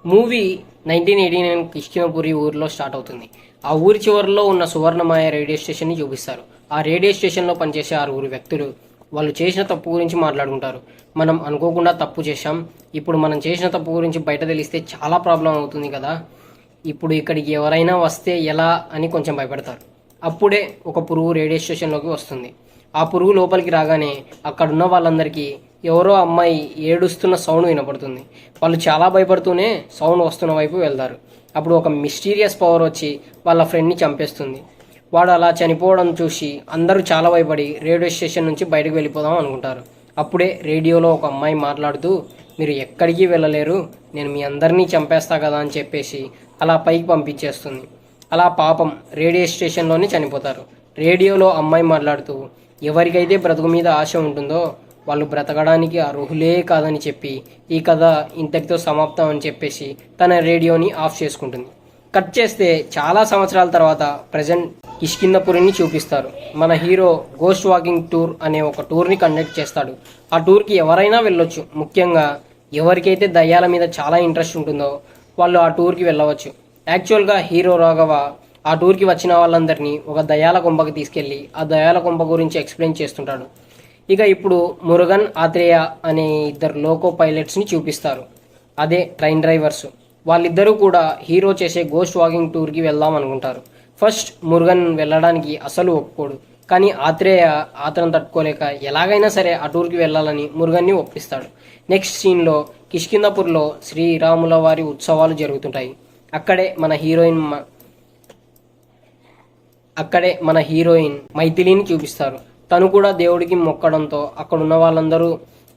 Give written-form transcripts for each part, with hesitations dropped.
Movie 1989 కిష్కినపురి ఊరిలో start అవుతుంది. ఆ ఊరి చివరిలో ఉన్న సువర్ణమాయ రేడియో స్టేషన్ని చూపిస్తారు. ఆ రేడియో స్టేషన్లో పనిచేసే 6 వ్యక్తులు వాళ్ళు చేసిన తప్పు గురించి మాట్లాడుకుంటారు. మనం అనుకోకుండా తప్పు చేశాం, ఇప్పుడు మనం చేసిన తప్పు గురించి బయట తెలిస్తే చాలా ప్రాబ్లం అవుతుంది కదా, ఇప్పుడు ఇక్కడికి ఎవరైనా వస్తే ఎలా అని కొంచెం భయపడతారు. అప్పుడే ఒక పురుగు రేడియో స్టేషన్లోకి వస్తుంది. ఆ పురుగు లోపలికి రాగానే అక్కడున్న వాళ్ళందరికీ ఎవరో అమ్మాయి ఏడుస్తున్న సౌండ్ వినపడుతుంది. వాళ్ళు చాలా భయపడుతూనే సౌండ్ వస్తున్న వైపు వెళ్తారు. అప్పుడు ఒక మిస్టీరియస్ పవర్ వచ్చి వాళ్ళ ఫ్రెండ్ని చంపేస్తుంది. వాడు అలా చనిపోవడం చూసి అందరూ చాలా భయపడి రేడియో స్టేషన్ నుంచి బయటకు వెళ్ళిపోదాం అనుకుంటారు. అప్పుడే రేడియోలో ఒక అమ్మాయి మాట్లాడుతూ, మీరు ఎక్కడికి వెళ్ళలేరు, నేను మీ అందరినీ చంపేస్తా కదా అని చెప్పేసి అలా పైకి పంపించేస్తుంది. అలా పాపం రేడియో స్టేషన్లోనే చనిపోతారు. రేడియోలో అమ్మాయి మాట్లాడుతూ, ఎవరికైతే బ్రతుకు మీద ఆశ ఉంటుందో వాళ్ళు బ్రతకడానికి అర్హులే కాదని చెప్పి ఈ కథ ఇంతటితో సమాప్తం అని చెప్పేసి తన రేడియోని ఆఫ్ చేసుకుంటుంది. కట్ చేస్తే చాలా సంవత్సరాల తర్వాత ప్రజెంట్ కిష్కింధపురిని చూపిస్తారు. మన హీరో గోస్ట్ వాకింగ్ టూర్ అనే ఒక టూర్ని కండక్ట్ చేస్తాడు. ఆ టూర్కి ఎవరైనా వెళ్ళొచ్చు. ముఖ్యంగా ఎవరికైతే దయ్యాల మీద చాలా ఇంట్రెస్ట్ ఉంటుందో వాళ్ళు ఆ టూర్కి వెళ్ళవచ్చు. యాక్చువల్గా హీరో రాఘవ ఆ టూర్కి వచ్చిన వాళ్ళందరినీ ఒక దయాల కొంపకి తీసుకెళ్ళి ఆ దయాల కొంప గురించి ఎక్స్ప్లెయిన్ చేస్తుంటాడు. ఇక ఇప్పుడు మురుగన్ ఆత్రేయ అనే 2 లోకో పైలట్స్ని చూపిస్తారు. అదే ట్రైన్ డ్రైవర్స్. వాళ్ళిద్దరూ కూడా హీరో చేసే గోస్ట్ వాకింగ్ టూర్కి వెళ్దాం అనుకుంటారు. ఫస్ట్ మురుగన్ వెళ్ళడానికి అసలు ఒప్పుకోడు. కానీ ఆత్రేయ ఆతరం తట్టుకోలేక ఎలాగైనా సరే ఆ టూర్కి వెళ్ళాలని మురుగన్ని ఒప్పిస్తాడు. నెక్స్ట్ సీన్లో కిష్కింధపుర్లో శ్రీరాముల వారి ఉత్సవాలు జరుగుతుంటాయి. అక్కడే మన హీరోయిన్ మైథిలిని చూపిస్తారు. తను కూడా దేవుడికి మొక్కడంతో అక్కడున్న వాళ్ళందరూ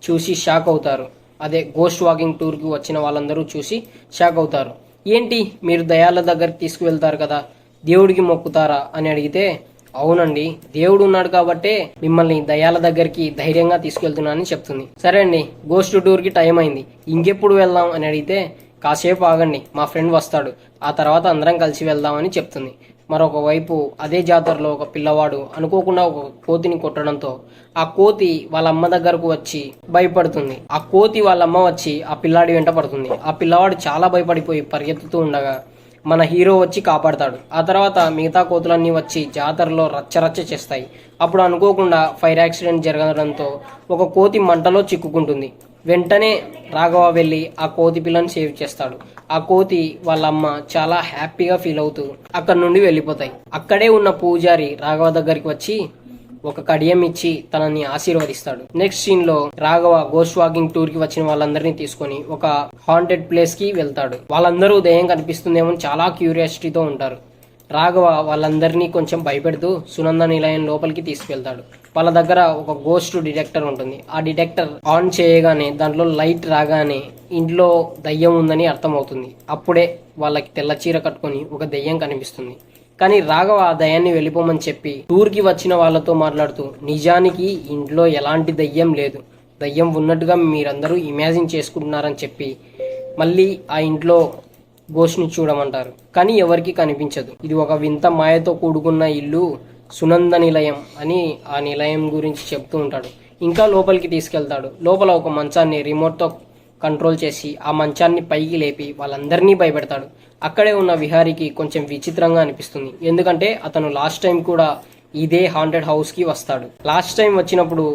చూసి షాక్ అవుతారు. అదే గోస్ట్ వాకింగ్ టూర్కి వచ్చిన వాళ్ళందరూ చూసి షాక్ అవుతారు. ఏంటి, మీరు దయాల దగ్గరికి తీసుకువెళ్తారు కదా, దేవుడికి మొక్కుతారా అని అడిగితే, అవునండి, దేవుడు ఉన్నాడు కాబట్టే మిమ్మల్ని దయాల దగ్గరికి ధైర్యంగా తీసుకెళ్తున్నానని చెప్తుంది. సరే అండి, గోస్ట్ టూర్కి టైం అయింది, ఇంకెప్పుడు వెళ్దాం అని అడిగితే, కాసేపు ఆగండి, మా ఫ్రెండ్ వస్తాడు, ఆ తర్వాత అందరం కలిసి వెళ్దామని చెప్తుంది. మరొక వైపు అదే జాతరలో ఒక పిల్లవాడు అనుకోకుండా ఒక కోతిని కొట్టడంతో ఆ కోతి వాళ్ళ అమ్మ దగ్గరకు వచ్చి భయపడుతుంది. ఆ కోతి వాళ్ళ అమ్మ వచ్చి ఆ పిల్లాడి వెంట పడుతుంది. ఆ పిల్లవాడు చాలా భయపడిపోయి పరిగెత్తుతూ ఉండగా మన హీరో వచ్చి కాపాడతాడు. ఆ తర్వాత మిగతా కోతులన్నీ వచ్చి జాతరలో రచ్చరచ్చ చేస్తాయి. అప్పుడు అనుకోకుండా ఫైర్ యాక్సిడెంట్ జరగడంతో ఒక కోతి మంటలో చిక్కుకుంటుంది. వెంటనే రాఘవ వెళ్ళి ఆ కోతి పిల్లని సేవ్ చేస్తాడు. ఆ కోతి వాళ్ళ అమ్మ చాలా హ్యాపీగా ఫీల్ అవుతూ అక్కడి నుండి వెళ్ళిపోతాయి. అక్కడే ఉన్న పూజారి రాఘవ దగ్గరికి వచ్చి ఒక కడియం ఇచ్చి తనని ఆశీర్వదిస్తాడు. నెక్స్ట్ సీన్ లో రాఘవ గోస్ట్ వాకింగ్ టూర్ కి వచ్చిన వాళ్ళందరినీ తీసుకొని ఒక హాంటెడ్ ప్లేస్ కి వెళ్తాడు. వాళ్ళందరూ దయ్యం కనిపిస్తుందేమో చాలా క్యూరియాసిటీతో ఉంటారు. రాఘవ వాళ్ళందరినీ కొంచెం భయపెడుతూ సునంద నిలయం లోపలికి తీసుకెళ్తాడు. వాళ్ళ దగ్గర ఒక గోస్ట్ డిటెక్టర్ ఉంటుంది. ఆ డిటెక్టర్ ఆన్ చేయగానే దాంట్లో లైట్ రాగానే ఇంట్లో దయ్యం ఉందని అర్థమవుతుంది. అప్పుడే వాళ్ళకి తెల్ల చీర కట్టుకొని ఒక దయ్యం కనిపిస్తుంది. కానీ రాఘవ ఆ దయ్యాన్ని వెళ్ళిపోమని చెప్పి టూర్కి వచ్చిన వాళ్ళతో మాట్లాడుతూ, నిజానికి ఇంట్లో ఎలాంటి దయ్యం లేదు, దయ్యం ఉన్నట్టుగా మీరందరూ ఇమాజిన్ చేసుకుంటున్నారని చెప్పి మళ్ళీ ఆ ఇంట్లో గోష్ని చూడమంటారు. కానీ ఎవరికి కనిపించదు. ఇది ఒక వింత మాయతో కూడుకున్న ఇల్లు, సునంద నిలయం అని ఆ నిలయం గురించి చెప్తూ ఉంటాడు. ఇంకా లోపలికి తీసుకెళ్తాడు. లోపల ఒక మంచాన్ని రిమోట్తో కంట్రోల్ చేసి ఆ మంచాన్ని పైకి లేపి వాళ్ళందరినీ భయపెడతాడు. అక్కడే ఉన్న విహారికి కొంచెం విచిత్రంగా అనిపిస్తుంది. ఎందుకంటే అతను లాస్ట్ టైం కూడా ఇదే హాంటెడ్ హౌస్కి వస్తాడు. లాస్ట్ టైం వచ్చినప్పుడు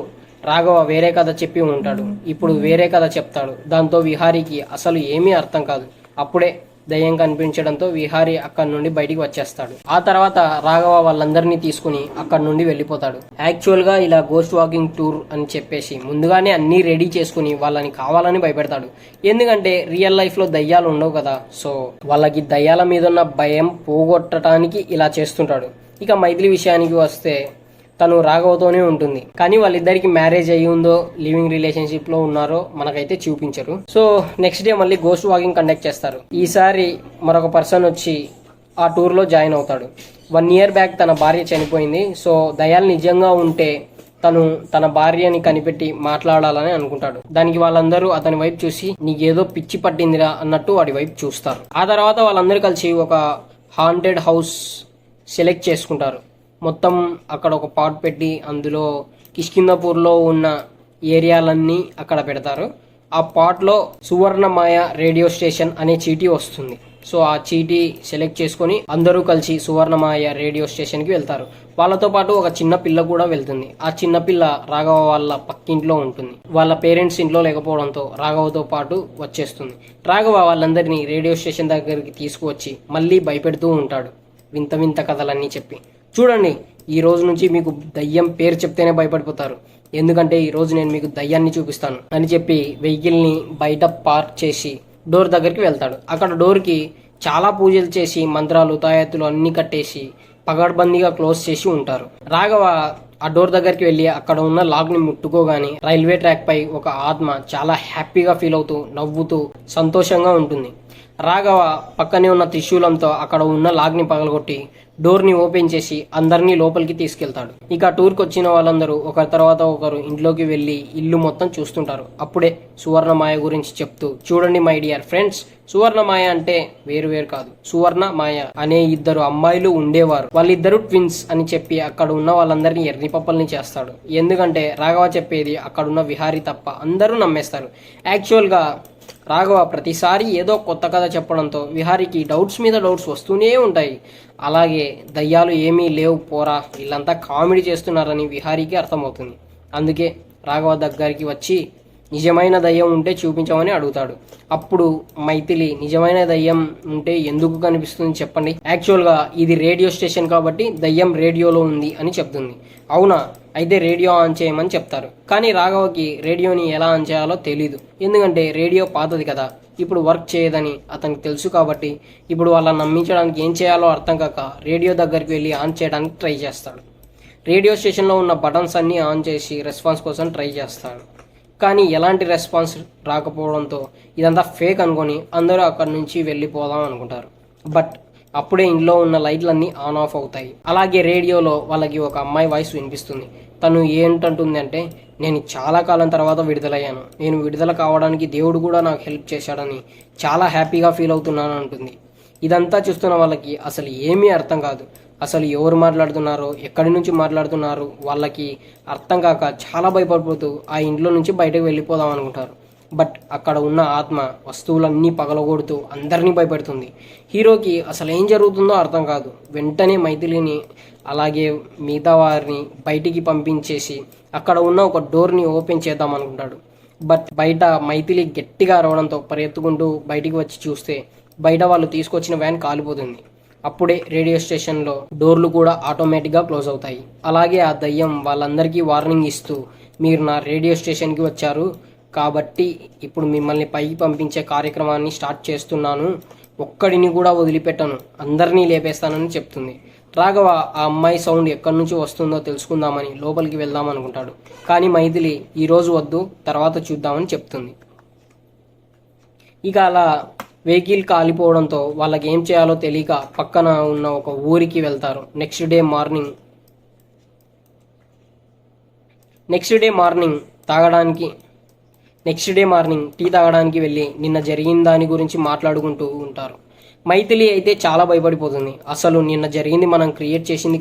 రాఘవ వేరే కథ చెప్పి ఉంటాడు, ఇప్పుడు వేరే కథ చెప్తాడు. దాంతో విహారికి అసలు ఏమీ అర్థం కాదు. అప్పుడే దయ్యం కనిపించడంతో విహారీ అక్కడి నుండి బయటికి వచ్చేస్తాడు. ఆ తర్వాత రాఘవ వాళ్ళందరినీ తీసుకుని అక్కడి నుండి వెళ్ళిపోతాడు. యాక్చువల్ గా ఇలా గోస్ట్ వాకింగ్ టూర్ అని చెప్పేసి ముందుగానే అన్ని రెడీ చేసుకుని వాళ్ళని కావాలని భయపెడతాడు. ఎందుకంటే రియల్ లైఫ్ లో దయ్యాలు ఉండవు కదా, సో వాళ్ళకి దయ్యాల మీద ఉన్న భయం పోగొట్టడానికి ఇలా చేస్తుంటాడు. ఇక మైథిలి విషయానికి వస్తే తను రాఘవతోనే ఉంటుంది. కానీ వాళ్ళిద్దరికి మ్యారేజ్ అయ్యి ఉందో లివింగ్ రిలేషన్షిప్ లో ఉన్నారో మనకైతే చూపించరు. సో నెక్స్ట్ డే మళ్ళీ గోస్ట్ వాకింగ్ కండక్ట్ చేస్తారు. ఈసారి మరొక పర్సన్ వచ్చి ఆ టూర్ లో జాయిన్ అవుతాడు. 1 year బ్యాక్ తన భార్య చనిపోయింది. సో దయాలు నిజంగా ఉంటే తను తన భార్యని కనిపెట్టి మాట్లాడాలని అనుకుంటాడు. దానికి వాళ్ళందరూ అతని వైపు చూసి, నీకేదో పిచ్చి పట్టిందిరా అన్నట్టు వాడి వైపు చూస్తారు. ఆ తర్వాత వాళ్ళందరూ కలిసి ఒక హాంటెడ్ హౌస్ సెలెక్ట్ చేసుకుంటారు. మొత్తం అక్కడ ఒక పాట్ పెట్టి అందులో కిష్కింధపూర్లో ఉన్న ఏరియాలన్నీ అక్కడ పెడతారు. ఆ పాట్లో సువర్ణమాయ రేడియో స్టేషన్ అనే చీటీ వస్తుంది. సో ఆ చీటీ సెలెక్ట్ చేసుకొని అందరూ కలిసి సువర్ణమాయ రేడియో స్టేషన్కి వెళ్తారు. వాళ్ళతో పాటు ఒక చిన్న పిల్ల కూడా వెళ్తుంది. ఆ చిన్న పిల్ల రాఘవ వాళ్ళ పక్కింట్లో ఉంటుంది. వాళ్ళ పేరెంట్స్ ఇంట్లో లేకపోవడంతో రాఘవతో పాటు వచ్చేస్తుంది. రాఘవ వాళ్ళందరినీ రేడియో స్టేషన్ దగ్గరికి తీసుకువచ్చి మళ్ళీ భయపెడుతూ ఉంటాడు, వింత వింత కథలన్నీ చెప్పి. చూడండి, ఈ రోజు నుంచి మీకు దయ్యం పేరు చెప్తేనే భయపడిపోతారు, ఎందుకంటే ఈ రోజు నేను మీకు దయ్యాన్ని చూపిస్తాను అని చెప్పి వెహికల్ని బయట పార్క్ చేసి డోర్ దగ్గరికి వెళ్తాడు. అక్కడ డోర్కి చాలా పూజలు చేసి మంత్రాలు తాయెత్తులు అన్ని కట్టేసి పగడ్బందీగా క్లోజ్ చేసి ఉంటారు. రాఘవ ఆ డోర్ దగ్గరికి వెళ్ళి అక్కడ ఉన్న లాగ్ ని ముట్టుకోగానే రైల్వే ట్రాక్ పై ఒక ఆత్మ చాలా హ్యాపీగా ఫీల్ అవుతూ నవ్వుతూ సంతోషంగా ఉంటుంది. రాఘవ పక్కనే ఉన్న త్రిశూలంతో అక్కడ ఉన్న లాగ్ ని పగలగొట్టి డోర్ ని ఓపెన్ చేసి అందరినీ లోపలికి తీసుకెళ్తాడు. ఇక టూర్కి వచ్చిన వాళ్ళందరూ ఒకరి తర్వాత ఒకరు ఇంట్లోకి వెళ్లి ఇల్లు మొత్తం చూస్తుంటారు. అప్పుడే సువర్ణమాయ గురించి చెప్తూ, చూడండి మై డియర్ ఫ్రెండ్స్, సువర్ణమాయ అంటే వేరు కాదు, సువర్ణ మాయ అనే ఇద్దరు అమ్మాయిలు ఉండేవారు, వాళ్ళిద్దరు ట్విన్స్ అని చెప్పి అక్కడ ఉన్న వాళ్ళందరినీ ఎర్రిపప్పల్ని చేస్తాడు. ఎందుకంటే రాఘవ చెప్పేది అక్కడున్న విహారీ తప్ప అందరూ నమ్మేస్తారు. యాక్చువల్ గా రాఘవ ప్రతిసారి ఏదో కొత్త కథ చెప్పడంతో విహారికి డౌట్స్ మీద డౌట్స్ వస్తూనే ఉంటాయి. అలాగే దయ్యాలు ఏమీ లేవు పోరా, వీళ్ళంతా కామెడీ చేస్తున్నారని విహారీకి అర్థమవుతుంది. అందుకే రాఘవ దగ్గరికి వచ్చి నిజమైన దయ్యం ఉంటే చూపించమని అడుగుతాడు. అప్పుడు మైథిలి, నిజమైన దయ్యం ఉంటే ఎందుకు కనిపిస్తుంది చెప్పండి, యాక్చువల్గా ఇది రేడియో స్టేషన్ కాబట్టి దయ్యం రేడియోలో ఉంది అని చెప్తుంది. అవునా, అయితే రేడియో ఆన్ చేయమని చెప్తారు. కానీ రాఘవకి రేడియోని ఎలా ఆన్ చేయాలో తెలీదు, ఎందుకంటే రేడియో పాతది కదా, ఇప్పుడు వర్క్ చేయదని అతనికి తెలుసు. కాబట్టి ఇప్పుడు వాళ్ళని నమ్మించడానికి ఏం చేయాలో అర్థం కాక రేడియో దగ్గరికి వెళ్ళి ఆన్ చేయడానికి ట్రై చేస్తాడు. రేడియో స్టేషన్లో ఉన్న బటన్స్ అన్నీ ఆన్ చేసి రెస్పాన్స్ కోసం ట్రై చేస్తాడు. కానీ ఎలాంటి రెస్పాన్స్ రాకపోవడంతో ఇదంతా ఫేక్ అనుకొని అందరూ అక్కడి నుంచి వెళ్ళిపోదాం అనుకుంటారు. బట్ అప్పుడే ఇంట్లో ఉన్న లైట్లన్నీ ఆన్ ఆఫ్ అవుతాయి. అలాగే రేడియోలో వాళ్ళకి ఒక అమ్మాయి వాయిస్ వినిపిస్తుంది. తను ఏంటంటుంది అంటే, నేను చాలా కాలం తర్వాత విడుదలయ్యాను, నేను విడుదల కావడానికి దేవుడు కూడా నాకు హెల్ప్ చేశాడని చాలా హ్యాపీగా ఫీల్ అవుతున్నాను అంటుంది. ఇదంతా చూస్తున్న వాళ్ళకి అసలు ఏమీ అర్థం కాదు. అసలు ఎవరు మాట్లాడుతున్నారో, ఎక్కడి నుంచి మాట్లాడుతున్నారు వాళ్ళకి అర్థం కాక చాలా భయపడిపోతూ ఆ ఇంట్లో నుంచి బయటకు వెళ్ళిపోదాం అనుకుంటారు. బట్ అక్కడ ఉన్న ఆత్మ వస్తువులన్నీ పగలగొడుతూ అందరినీ భయపెడుతుంది. హీరోకి అసలు ఏం జరుగుతుందో అర్థం కాదు. వెంటనే మైథిలిని అలాగే మిగతా వారిని బయటికి పంపించేసి అక్కడ ఉన్న ఒక డోర్ని ఓపెన్ చేద్దాం అనుకుంటాడు. బట్ బయట మైథిలి గట్టిగా అరవడంతో పరిగెత్తుకుంటూ బయటికి వచ్చి చూస్తే బయట వాళ్ళు తీసుకొచ్చిన వ్యాన్ కాలిపోతుంది. అప్పుడే రేడియో స్టేషన్లో డోర్లు కూడా ఆటోమేటిక్గా క్లోజ్ అవుతాయి. అలాగే ఆ దయ్యం వాళ్ళందరికీ వార్నింగ్ ఇస్తూ, మీరు నా రేడియో స్టేషన్కి వచ్చారు కాబట్టి ఇప్పుడు మిమ్మల్ని పైకి పంపించే కార్యక్రమాన్ని స్టార్ట్ చేస్తున్నాను, ఒక్కడిని కూడా వదిలిపెట్టను, అందరినీ లేపేస్తానని చెప్తుంది. రాఘవ ఆ అమ్మాయి సౌండ్ ఎక్కడి నుంచి వస్తుందో తెలుసుకుందామని లోపలికి వెళ్దాం అనుకుంటాడు. కానీ మైథిలి ఈరోజు వద్దు, తర్వాత చూద్దామని చెప్తుంది. ఇక అలా వెహికల్ కాలిపోవడంతో వాళ్ళకి ఏం చేయాలో తెలియక పక్కన ఉన్న ఒక ఊరికి వెళ్తారు. నెక్స్ట్ డే మార్నింగ్ టీ తాగడానికి వెళ్ళి నిన్న జరిగిన దాని గురించి మాట్లాడుకుంటూ ఉంటారు. మైథిలి అయితే చాలా భయపడిపోతుంది. అసలు నిన్న జరిగింది మనం క్రియేట్ చేసింది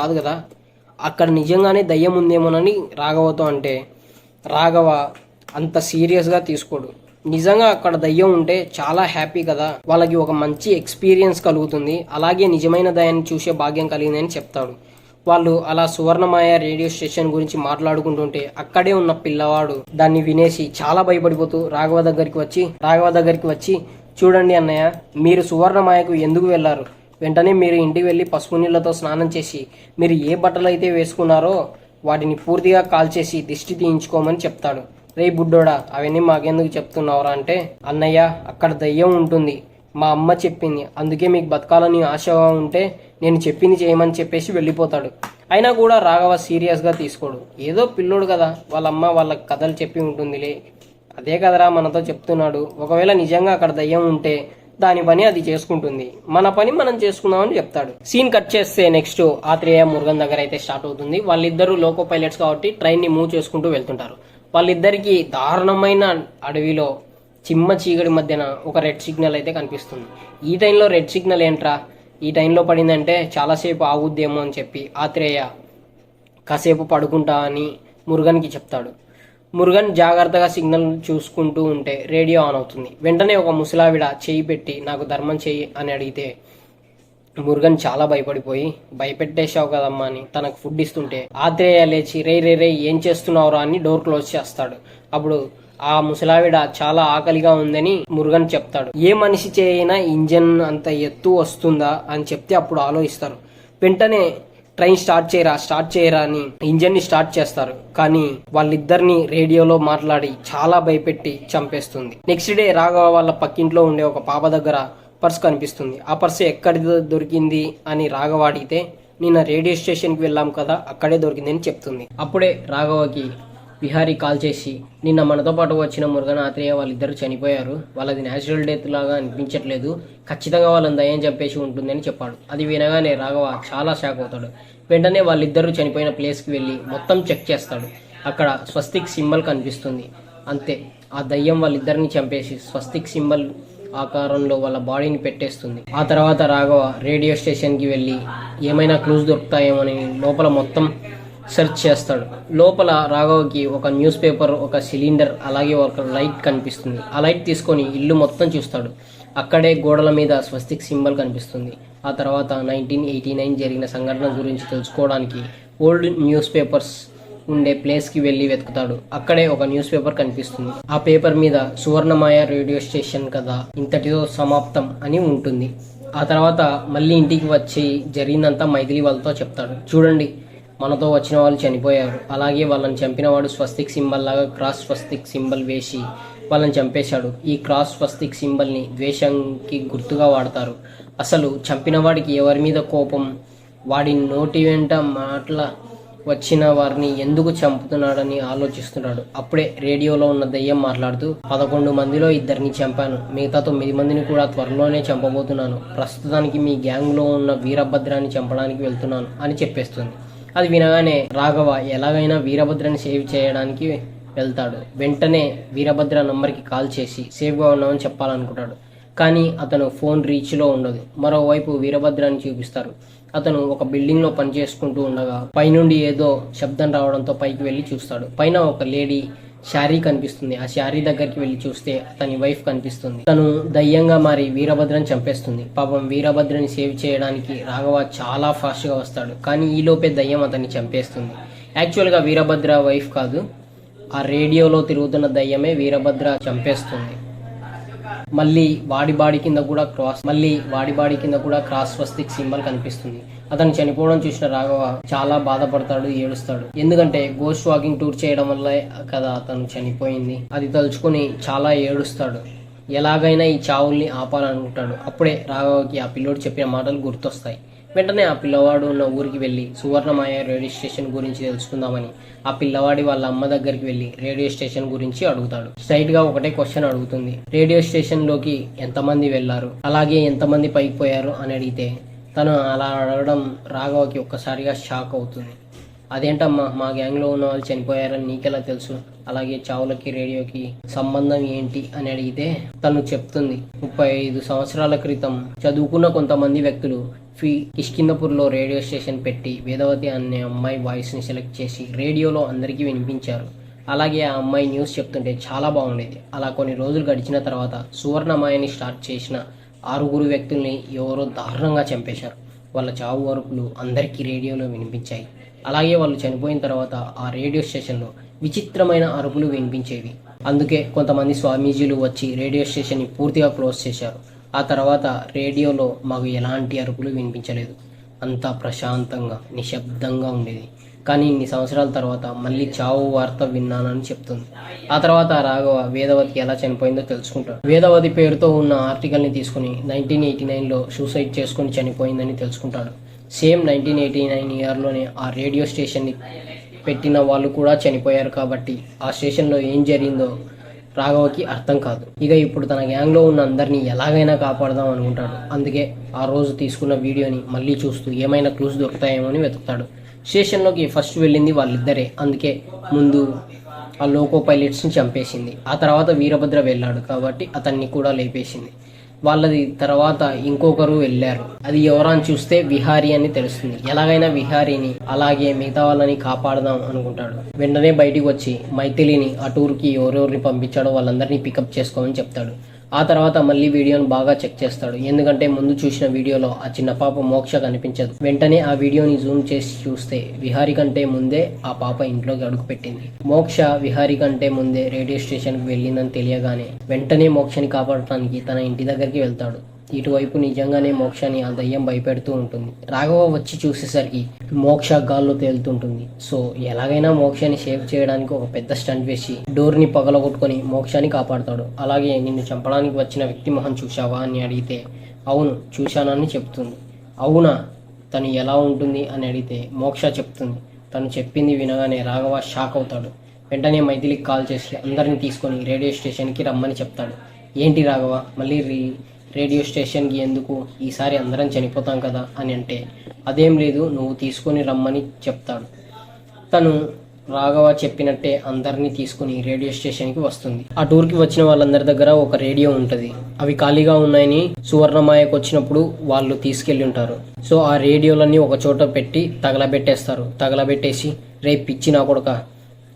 కాదు కదా, అక్కడ నిజంగానే దయ్యం ఉందేమోనని రాఘవతో అంటే రాఘవ అంత సీరియస్గా తీసుకోడు. నిజంగా అక్కడ దయ్యం ఉంటే చాలా హ్యాపీ కదా, వాళ్ళకి ఒక మంచి ఎక్స్పీరియన్స్ కలుగుతుంది, అలాగే నిజమైన దయ్యాన్ని చూసే భాగ్యం కలిగిందని చెప్తాడు. వాళ్ళు అలా సువర్ణమాయ రేడియో స్టేషన్ గురించి మాట్లాడుకుంటుంటే అక్కడే ఉన్న పిల్లవాడు దాన్ని వినేసి చాలా భయపడిపోతూ రాఘవ దగ్గరికి వచ్చి చూడండి అన్నయ్య, మీరు సువర్ణమాయకు ఎందుకు వెళ్లారు? వెంటనే మీరు ఇంటికి వెళ్ళి పసుపు నీళ్లతో స్నానం చేసి మీరు ఏ బట్టలు అయితే వేసుకున్నారో వాటిని పూర్తిగా కాల్చేసి దిష్టి తీయించుకోమని చెప్తాడు. రే బుడ్డోడా, అవన్నీ మాకెందుకు చెప్తున్నావురా అంటే, అన్నయ్య అక్కడ దయ్యం ఉంటుంది, మా అమ్మ చెప్పింది, అందుకే మీకు బతకాలని ఆశగా ఉంటే నేను చెప్పింది చేయమని చెప్పేసి వెళ్ళిపోతాడు. అయినా కూడా రాఘవ సీరియస్గా తీసుకోడు. ఏదో పిల్లోడు కదా, వాళ్ళమ్మ వాళ్ళ కథలు చెప్పి ఉంటుందిలే, అదే కదరా మనతో చెప్తున్నాడు, ఒకవేళ నిజంగా అక్కడ దయ్యం ఉంటే దాని పని అది చేసుకుంటుంది, మన పని మనం చేసుకుందామని చెప్తాడు. సీన్ కట్ చేస్తే నెక్స్ట్ ఆత్రేయ మురుగన్ దగ్గర అయితే స్టార్ట్ అవుతుంది. వాళ్ళిద్దరూ లోకో పైలట్స్ కాబట్టి ట్రైన్ ని మూవ్ చేసుకుంటూ వెళ్తుంటారు. వాళ్ళిద్దరికి దారుణమైన అడవిలో చిమ్మ చీకటి మధ్యన ఒక రెడ్ సిగ్నల్ అయితే కనిపిస్తుంది. ఈ టైంలో రెడ్ సిగ్నల్ ఏంట్రా, ఈ టైంలో పడిందంటే చాలాసేపు ఆగుద్దేమో అని చెప్పి ఆత్రేయ కాసేపు పడుకుంటా అని మురుగన్కి చెప్తాడు. మురుగన్ జాగ్రత్తగా సిగ్నల్ చూసుకుంటూ ఉంటే రేడియో ఆన్ అవుతుంది. వెంటనే ఒక ముసలావిడ చేయి పెట్టి నాకు ధర్మం చెయ్యి అని అడిగితే మురుగన్ చాలా భయపడిపోయి భయపెట్టేశావు కదమ్మా అని తనకు ఫుడ్ ఇస్తుంటే ఆత్రేయ లేచి రే రే రే ఏం చేస్తున్నావురా అని డోర్ క్లోజ్ చేస్తాడు. అప్పుడు ఆ ముసలావిడ చాలా ఆకలిగా ఉందని మురుగన్ చెప్తాడు. ఏ మనిషి చేయైనా ఇంజన్ అంత ఎత్తు వస్తుందా అని చెప్తే అప్పుడు ఆలోచిస్తారు. వెంటనే ట్రైన్ స్టార్ట్ చేయరా అని ఇంజన్ ని స్టార్ట్ చేస్తారు. కానీ వాళ్ళిద్దరిని రేడియోలో మాట్లాడి చాలా భయపెట్టి చంపేస్తుంది. నెక్స్ట్ డే రాఘవ వాళ్ళ పక్కింట్లో ఉండే ఒక పాప దగ్గర పర్స్ కనిపిస్తుంది. ఆ పర్స్ ఎక్కడి దొరికింది అని రాఘవ అడిగితే నిన్న రేడియో స్టేషన్కి వెళ్ళాం కదా అక్కడే దొరికిందని చెప్తుంది. అప్పుడే రాఘవకి విహారీ కాల్ చేసి నిన్న మనతో పాటు వచ్చిన మురుగన్ ఆత్రేయ వాళ్ళిద్దరు చనిపోయారు, వాళ్ళది న్యాచురల్ డెత్ లాగా అనిపించట్లేదు, ఖచ్చితంగా వాళ్ళని దయ్యం చంపేసి ఉంటుందని చెప్పాడు. అది వినగానే రాఘవ చాలా షాక్ అవుతాడు. వెంటనే వాళ్ళిద్దరూ చనిపోయిన ప్లేస్కి వెళ్ళి మొత్తం చెక్ చేస్తాడు. అక్కడ స్వస్తిక్ సింబల్ కనిపిస్తుంది. అంతే, ఆ దయ్యం వాళ్ళిద్దరిని చంపేసి స్వస్తిక్ సింబల్ ఆకారంలో వాళ్ళ బాడీని పెట్టేస్తుంది. ఆ తర్వాత రాఘవ రేడియో స్టేషన్కి వెళ్ళి ఏమైనా క్లూస్ దొరుకుతాయేమోని లోపల మొత్తం సెర్చ్ చేస్తాడు. లోపల రాఘవకి ఒక న్యూస్ పేపర్, ఒక సిలిండర్, అలాగే ఒక లైట్ కనిపిస్తుంది. ఆ లైట్ తీసుకొని ఇల్లు మొత్తం చూస్తాడు. అక్కడే గోడల మీద స్వస్తిక్ సింబల్ కనిపిస్తుంది. ఆ తర్వాత 1989 జరిగిన సంఘటన గురించి తెలుసుకోవడానికి ఓల్డ్ న్యూస్ పేపర్స్ ఉండే ప్లేస్కి వెళ్ళి వెతుకుతాడు. అక్కడే ఒక న్యూస్ పేపర్ కనిపిస్తుంది. ఆ పేపర్ మీద సువర్ణమాయ రేడియో స్టేషన్ కదా ఇంతటితో సమాప్తం అని ఉంటుంది. ఆ తర్వాత మళ్ళీ ఇంటికి వచ్చి జరిగిందంతా మైథిలి వాళ్ళతో చెప్తాడు. చూడండి, మనతో వచ్చిన వాళ్ళు చనిపోయారు, అలాగే వాళ్ళని చంపిన వాడు స్వస్తిక్ సింబల్ లాగా క్రాస్ స్వస్తిక్ సింబల్ వేసి వాళ్ళని చంపేశాడు. ఈ క్రాస్ స్వస్తిక్ సింబల్ని ద్వేషంకి గుర్తుగా వాడతారు. అసలు చంపిన వాడికి ఎవరి మీద కోపం, వాడి నోటి వెంట మాటల వచ్చిన వారిని ఎందుకు చంపుతున్నాడని ఆలోచిస్తున్నాడు. అప్పుడే రేడియోలో ఉన్న దయ్యం మాట్లాడుతూ 11 మందిలో 2 చంపాను, మిగతా 9 మందిని కూడా త్వరలోనే చంపబోతున్నాను, ప్రస్తుతానికి మీ గ్యాంగ్లో ఉన్న వీరభద్రాన్ని చంపడానికి వెళ్తున్నాను అని చెప్పేస్తుంది. అది వినగానే రాఘవ ఎలాగైనా వీరభద్రని సేవ్ చేయడానికి వెళ్తాడు. వెంటనే వీరభద్ర నంబర్కి కాల్ చేసి సేఫ్గా ఉన్నామని చెప్పాలనుకుంటాడు. కానీ అతను ఫోన్ రీచ్లో ఉండదు. మరోవైపు వీరభద్రాన్ని చూపిస్తారు. అతను ఒక బిల్డింగ్లో పనిచేసుకుంటూ ఉండగా పైనుండి ఏదో శబ్దం రావడంతో పైకి వెళ్ళి చూస్తాడు. పైన ఒక లేడీ శారీ కనిపిస్తుంది. ఆ శారీ దగ్గరికి వెళ్ళి చూస్తే అతని వైఫ్ కనిపిస్తుంది. తను దయ్యంగా మారి వీరభద్రని చంపేస్తుంది. పాపం వీరభద్రని సేవ్ చేయడానికి రాఘవ చాలా ఫాస్ట్గా వస్తాడు. కానీ ఈలోపే దయ్యం అతన్ని చంపేస్తుంది. యాక్చువల్గా వీరభద్ర వైఫ్ కాదు, ఆ రేడియోలో తిరుగుతున్న దయ్యమే వీరభద్ర చంపేస్తుంది. మళ్ళీ వాడి బాడీ కింద కూడా క్రాస్ స్వస్తిక్ సింబల్ కనిపిస్తుంది. అతను చనిపోవడం చూసిన రాఘవ చాలా బాధపడతాడు, ఏడుస్తాడు. ఎందుకంటే గోస్ట్ వాకింగ్ టూర్ చేయడం వల్ల కదా అతను చనిపోయింది. అది తలుచుకొని చాలా ఏడుస్తాడు. ఎలాగైనా ఈ చావుల్ని ఆపాలనుకుంటాడు. అప్పుడే రాఘవకి ఆ పిల్లోడు చెప్పిన మాటలు గుర్తొస్తాయి. వెంటనే ఆ పిల్లవాడు ఉన్న ఊరికి వెళ్ళి సువర్ణమాయ రేడియో స్టేషన్ గురించి తెలుసుకుందామని ఆ పిల్లవాడి వాళ్ళ అమ్మ దగ్గరికి వెళ్ళి రేడియో స్టేషన్ గురించి అడుగుతాడు. స్ట్రైట్ గా ఒకటే క్వశ్చన్ అడుగుతుంది. రేడియో స్టేషన్ లోకి ఎంతమంది వెళ్లారు, అలాగే ఎంతమంది పైకి పోయారు అని అడిగితే తను అలా అడగడం రాఘవకి ఒక్కసారిగా షాక్ అవుతుంది. అదేంటమ్మా, మా గ్యాంగ్లో ఉన్న వాళ్ళు చనిపోయారని నీకెలా తెలుసు, అలాగే చావులకి రేడియోకి సంబంధం ఏంటి అని అడిగితే తను చెప్తుంది. 35 సంవత్సరాల క్రితం చదువుకున్న కొంతమంది వ్యక్తులు కిష్కిందపూర్లో రేడియో స్టేషన్ పెట్టి వేదవతి అనే అమ్మాయి వాయిస్ని సెలెక్ట్ చేసి రేడియోలో అందరికీ వినిపించారు. అలాగే ఆ అమ్మాయి న్యూస్ చెప్తుంటే చాలా బాగుండేది. అలా కొన్ని రోజులు గడిచిన తర్వాత సువర్ణమాయని స్టార్ట్ చేసిన 6 వ్యక్తుల్ని ఎవరో దారుణంగా చంపేశారు. వాళ్ళ చావు అరుపులు అందరికీ రేడియోలో వినిపించాయి. అలాగే వాళ్ళు చనిపోయిన తర్వాత ఆ రేడియో స్టేషన్లో విచిత్రమైన అరుపులు వినిపించేవి. అందుకే కొంతమంది స్వామీజీలు వచ్చి రేడియో స్టేషన్ని పూర్తిగా క్లోజ్ చేశారు. ఆ తర్వాత రేడియోలో మాకు ఎలాంటి అరుపులు వినిపించలేదు. అంతా ప్రశాంతంగా నిశ్శబ్దంగా ఉండేది. కానీ ఇన్ని సంవత్సరాల తర్వాత మళ్ళీ చావు వార్త విన్నానని చెప్తుంది. ఆ తర్వాత రాఘవ వేదవతి ఎలా చనిపోయిందో తెలుసుకుంటాడు. వేదవతి పేరుతో ఉన్న ఆర్టికల్ని తీసుకుని 1989లో సూసైడ్ చేసుకుని చనిపోయిందని తెలుసుకుంటాడు. సేమ్ 1989 ఇయర్లోనే ఆ రేడియో స్టేషన్ని పెట్టిన వాళ్ళు కూడా చనిపోయారు. కాబట్టి ఆ స్టేషన్లో ఏం జరిగిందో రాఘవకి అర్థం కాదు. ఇక ఇప్పుడు తన గ్యాంగ్లో ఉన్న అందరినీ ఎలాగైనా కాపాడదాం అనుకుంటాడు. అందుకే ఆ రోజు తీసుకున్న వీడియోని మళ్ళీ చూస్తూ ఏమైనా క్లూస్ దొరుకుతాయేమో అని వెతుకుతాడు. స్టేషన్లోకి ఫస్ట్ వెళ్ళింది వాళ్ళిద్దరే. అందుకే ముందు ఆ లోకో పైలట్స్ని చంపేసింది. ఆ తర్వాత వీరభద్ర వెళ్ళాడు కాబట్టి అతన్ని కూడా లేపేసింది. వాళ్ళది తర్వాత ఇంకొకరు వెళ్ళారు. అది ఎవరని చూస్తే విహారీ అని తెలుస్తుంది. ఎలాగైనా విహారీని అలాగే మిగతా వాళ్ళని కాపాడదాం అనుకుంటాడు. వెంటనే బయటికి వచ్చి మైథిలిని ఆ టూర్కి ఎవరెవరిని పంపించాడో వాళ్ళందరినీ పికప్ చేసుకోమని చెప్తాడు. ఆ తర్వాత మళ్ళీ వీడియోను బాగా చెక్ చేస్తాడు. ఎందుకంటే ముందు చూసిన వీడియోలో ఆ చిన్న పాప మోక్ష కనిపించదు. వెంటనే ఆ వీడియోని జూమ్ చేసి చూస్తే విహారీ కంటే ముందే ఆ పాప ఇంట్లోకి అడుగుపెట్టింది. మోక్ష విహారీ కంటే ముందే రేడియో స్టేషన్కి వెళ్ళిందని తెలియగానే వెంటనే మోక్షని కాపాడటానికి తన ఇంటి దగ్గరికి వెళ్తాడు. ఇటువైపు నిజంగానే మోక్షని ఆ దయ్యం భయపెడుతూ ఉంటుంది. రాఘవ వచ్చి చూసేసరికి మోక్ష గాల్లో తేలుతుంటుంది. సో ఎలాగైనా మోక్షని సేవ్ చేయడానికి ఒక పెద్ద స్టంట్ వేసి డోర్ ని పగలగొట్టుకొని మోక్షాన్ని కాపాడతాడు. అలాగే నిన్ను చంపడానికి వచ్చిన వ్యక్తి మొహం చూశావా అని అడిగితే అవును చూశానని చెప్తుంది. అవునా, తను ఎలా ఉంటుంది అని అడిగితే మోక్ష చెప్తుంది. తను చెప్పింది వినగానే రాఘవ షాక్ అవుతాడు. వెంటనే మైథిలికి కాల్ చేసి అందరిని తీసుకొని రేడియో స్టేషన్కి రమ్మని చెప్తాడు. ఏంటి రాఘవ మళ్ళీ రేడియో స్టేషన్కి ఎందుకు, ఈసారి అందరం చనిపోతాం కదా అని అంటే అదేం లేదు నువ్వు తీసుకొని రమ్మని చెప్తాడు. తను రాఘవ చెప్పినట్టే అందరినీ తీసుకుని రేడియో స్టేషన్కి వస్తుంది. ఆ టూర్కి వచ్చిన వాళ్ళందరి దగ్గర ఒక రేడియో ఉంటుంది. అవి ఖాళీగా ఉన్నాయని సువర్ణమాయకు వచ్చినప్పుడు వాళ్ళు తీసుకెళ్లి ఉంటారు. సో ఆ రేడియోలన్నీ ఒక చోట పెట్టి తగలబెట్టేస్తారు. తగలబెట్టేసి రేపు పిచ్చి నా కొడుక,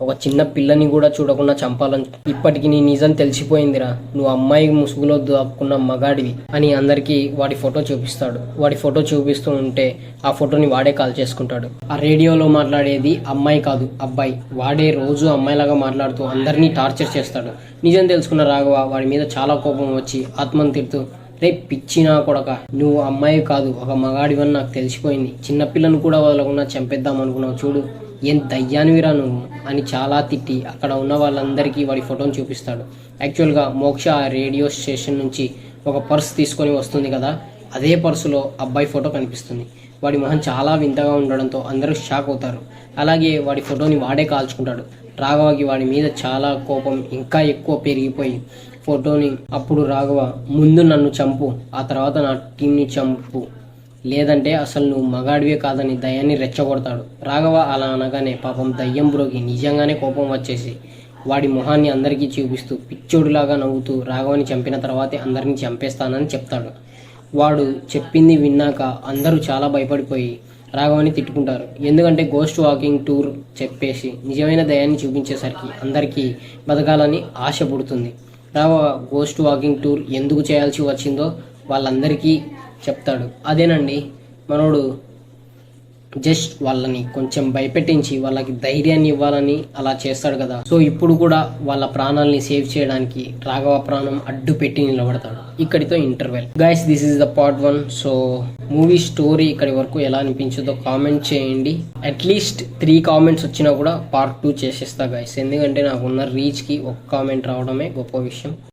ఒక చిన్న పిల్లని కూడా చూడకుండా చంపాలని ఇప్పటికి నీ నిజం తెలిసిపోయిందిరా, నువ్వు అమ్మాయి ముసుగులో దాక్కున్న మగాడివి అని అందరికీ వాడి ఫోటో చూపిస్తాడు. వాడి ఫోటో చూపిస్తూ ఉంటే ఆ ఫోటోని వాడే కాల్ చేసుకుంటాడు. ఆ రేడియోలో మాట్లాడేది అమ్మాయి కాదు అబ్బాయి. వాడే రోజు అమ్మాయిలాగా మాట్లాడుతూ అందరినీ టార్చర్ చేస్తాడు. నిజం తెలుసుకున్న రాఘవ వాడి మీద చాలా కోపం వచ్చి ఆత్మను తిడుతూ రే పిచ్చినా కొడక, నువ్వు అమ్మాయి కాదు ఒక మగాడివని నాకు తెలిసిపోయింది. చిన్నపిల్లను కూడా వదలకుండా చంపేద్దాం అనుకున్నావు చూడు, ఏం దయ్యానివిరా నువ్వు అని చాలా తిట్టి అక్కడ ఉన్న వాళ్ళందరికీ వాడి ఫోటోని చూపిస్తాడు. యాక్చువల్గా మోక్ష ఆ రేడియో స్టేషన్ నుంచి ఒక పర్స్ తీసుకొని వస్తుంది కదా, అదే పర్సులో అబ్బాయి ఫోటో కనిపిస్తుంది. వాడి మొహం చాలా వింతగా ఉండడంతో అందరూ షాక్ అవుతారు. అలాగే వాడి ఫోటోని వాడే కాల్చుకుంటాడు. రాఘవకి వాడి మీద చాలా కోపం ఇంకా ఎక్కువ పెరిగిపోయి ఫోటోని అప్పుడు రాఘవ ముందు నన్ను చంపు, ఆ తర్వాత నా టీంని చంపు, లేదంటే అసలు నువ్వు మగాడివే కాదని దయ్యాన్ని రెచ్చగొడతాడు. రాఘవ అలా అనగానే పాపం దయ్యం బ్రోకి నిజంగానే కోపం వచ్చేసి వాడి మొహాన్ని అందరికీ చూపిస్తూ పిచ్చోడులాగా నవ్వుతూ రాఘవని చంపిన తర్వాతే అందరినీ చంపేస్తానని చెప్తాడు. వాడు చెప్పింది విన్నాక అందరూ చాలా భయపడిపోయి రాఘవని తిట్టుకుంటారు. ఎందుకంటే గోస్ట్ వాకింగ్ టూర్ చెప్పేసి నిజమైన దయాన్ని చూపించేసరికి అందరికీ బతకాలని ఆశ పుడుతుంది. రాఘవ గోస్ట్ వాకింగ్ టూర్ ఎందుకు చేయాల్సి వచ్చిందో వాళ్ళందరికీ చెప్తాడు. అదేనండి మనోడు జస్ట్ వాళ్ళని కొంచెం భయపెట్టించి వాళ్ళకి ధైర్యాన్ని ఇవ్వాలని అలా చేస్తాడు కదా. సో ఇప్పుడు కూడా వాళ్ళ ప్రాణాలని సేవ్ చేయడానికి రాఘవ ప్రాణం అడ్డు పెట్టి నిలబడతాడు. ఇక్కడితో interval. Guys this is the part 1. So movie story ఇక్కడి వరకు ఎలా అనిపించిందో కామెంట్ చేయండి. అట్లీస్ట్ 3 కామెంట్స్ వచ్చినా కూడా పార్ట్ 2 చేసేస్తా గైస్. ఎందుకంటే నాకున్న రీచ్కి ఒక కామెంట్ రావడమే గొప్ప విషయం.